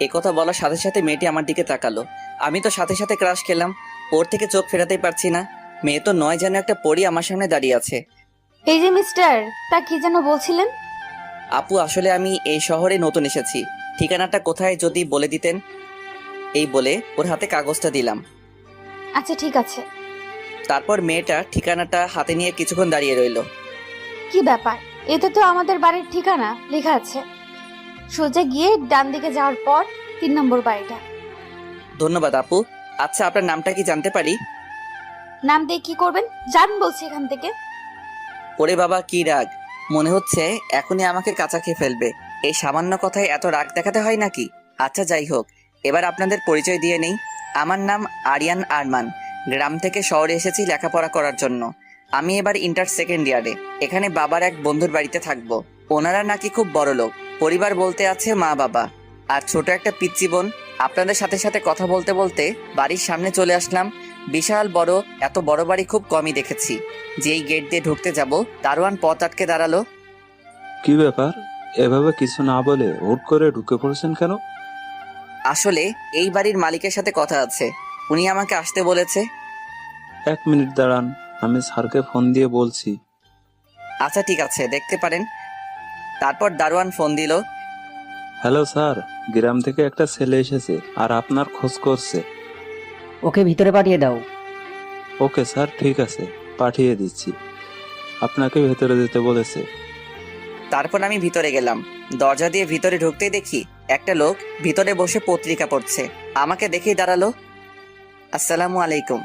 একথা বলার সাথে সাথে মেয়েটি আমার দিকে তাকালো। আমি তো সাথে সাথে ক্রাশ খেলাম। ওর থেকে চোখ ফেরাতেই পারছি না। মেয়ে তো নয় যেন একটা পরী আমার সামনে দাঁড়িয়ে আছে। এই যে মিস্টার, তা কি যেন বলছিলেন? আপু, আসলে আমি এই শহরে নতুন এসেছি। ঠিকানাটা কোথায় যদি বলে দিতেন। এই বলে ওর হাতে কাগজটা দিলাম। আচ্ছা ঠিক আছে। তারপর মেয়েটা ঠিকানাটা হাতে নিয়ে কিছুক্ষণ দাঁড়িয়ে রইল। কি ব্যাপার? এতে তো আমাদের বাড়ির ঠিকানা লেখা আছে। সোজা গিয়ে ডান দিকে যাওয়ার পর 3 নম্বর বাড়িটা। ধন্যবাদ আপু। আচ্ছা, আপনার নামটা কি জানতে পারি? নাম দিয়ে কি করবেন? যান বলছি এখান থেকে। ওরে বাবা, কি রাগ! মনে হচ্ছে এখনই আমাকে কাঁচা খেয়ে ফেলবে। এই সামান্য কথায় এত রাগ দেখাতে হয় নাকি? আচ্ছা, যাই হোক, এবার আপনাদের পরিচয় দিয়ে নেই। আমার নাম আরিয়ান আরমান। গ্রাম থেকে শহরে এসেছি লেখাপড়া করার জন্য। আমি এবার ইন্টার সেকেন্ড ইয়ারে। এখানে বাবার এক বন্ধুর বাড়িতে থাকবো। ওনারা নাকি খুব বড় লোক। পরিবার বলতে আছে মা বাবা আর ছোট একটা পিচ্চি বোন। আপনাদের সাথে সাথে কথা বলতে বলতে বাড়ির সামনে চলে আসলাম। বিশাল বড়, এত বড় বাড়ি খুব কমই দেখেছি। যেই গেট দিয়ে ঢুকতে যাব, দারোয়ান পথ আটকে দাঁড়ালো। কি ব্যাপার? এভাবে কিছু না বলে হুট করে ঢুকে পড়েছেন কেন? আসলে এই বাড়ির মালিকের সাথে কথা আছে। উনি আমাকে আসতে বলেছে। 1 মিনিট দাঁড়ান, আমি স্যারকে ফোন দিয়ে বলছি। আচ্ছা ঠিক আছে, দেখতে পারেন। তারপর দারোয়ান ফোন দিল। হ্যালো স্যার, গ্রাম থেকে একটা ছেলে এসেছে আর আপনার খোঁজ করছে। ওকে ভিতরে পাঠিয়ে দাও। ওকে স্যার, ঠিক আছে, পাঠিয়ে দিচ্ছি। আপনাকে ভেতরে যেতে বলেছে। তারপর আমি ভিতরে গেলাম। দরজা দিয়ে ভিতরে ঢুকতেই দেখি একটা লোক ভিতরে বসে পত্রিকা পড়ছে। আমাকে দেখেই দাঁড়ালো। আসসালামু আলাইকুম।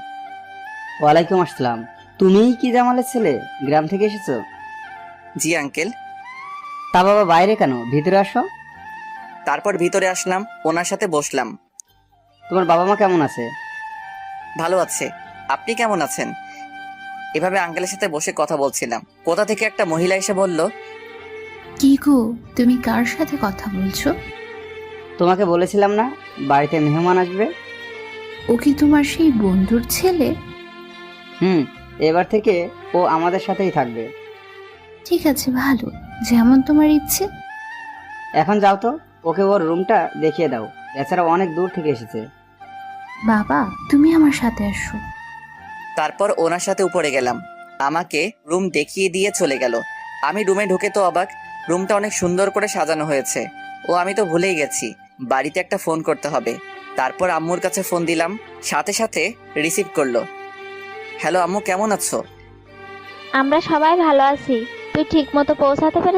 ওয়ালাইকুম আসসালাম। তুমিই কি জামালের ছেলে? গ্রাম থেকে এসেছো? জি আঙ্কেল। তা বাবা বাইরে কেন, ভিতরে আসো। তারপর ভিতরে আসলাম, ওনার সাথে বসলাম। তোমার বাবা মা কেমন আছে? ভালো আছে। আপনি কেমন আছেন? এভাবে আঙ্কেলের সাথে বসে কথা বলছিলাম। কোথা থেকে একটা মহিলা এসে বলল, কি গো, তুমি কার সাথে কথা বলছো? তোমাকে বলেছিলাম না বাড়িতে মেহমান আসবে। ও কি তোমার সেই বন্ধুর ছেলে? এবার থেকে ও আমাদের সাথেই থাকবে। ঠিক আছে, ভালো, যেমন তোমার ইচ্ছে। এখন যাও তো, ওকে ওর রুমটা দেখিয়ে দাও। এছাড়া অনেক দূর থেকে এসেছে। বাবা, তুমি আমার সাথে আসো। তারপর ওনার সাথে উপরে গেলাম। আমাকে রুম দেখিয়ে দিয়ে চলে গেল। আমি রুমে ঢুকে তো অবাক। রুমটা অনেক সুন্দর করে সাজানো হয়েছে। ও, আমি তো ভুলেই গেছি, বাড়িতে একটা ফোন করতে হবে। তারপর আম্মুর কাছে ফোন দিলাম, সাথে সাথে রিসিভ করলো। হ্যালো আম্মু, কেমন আছো? আমরা সবাই ভালো আছি। তুই ঠিক মতো পৌঁছাতে পেরেছিস?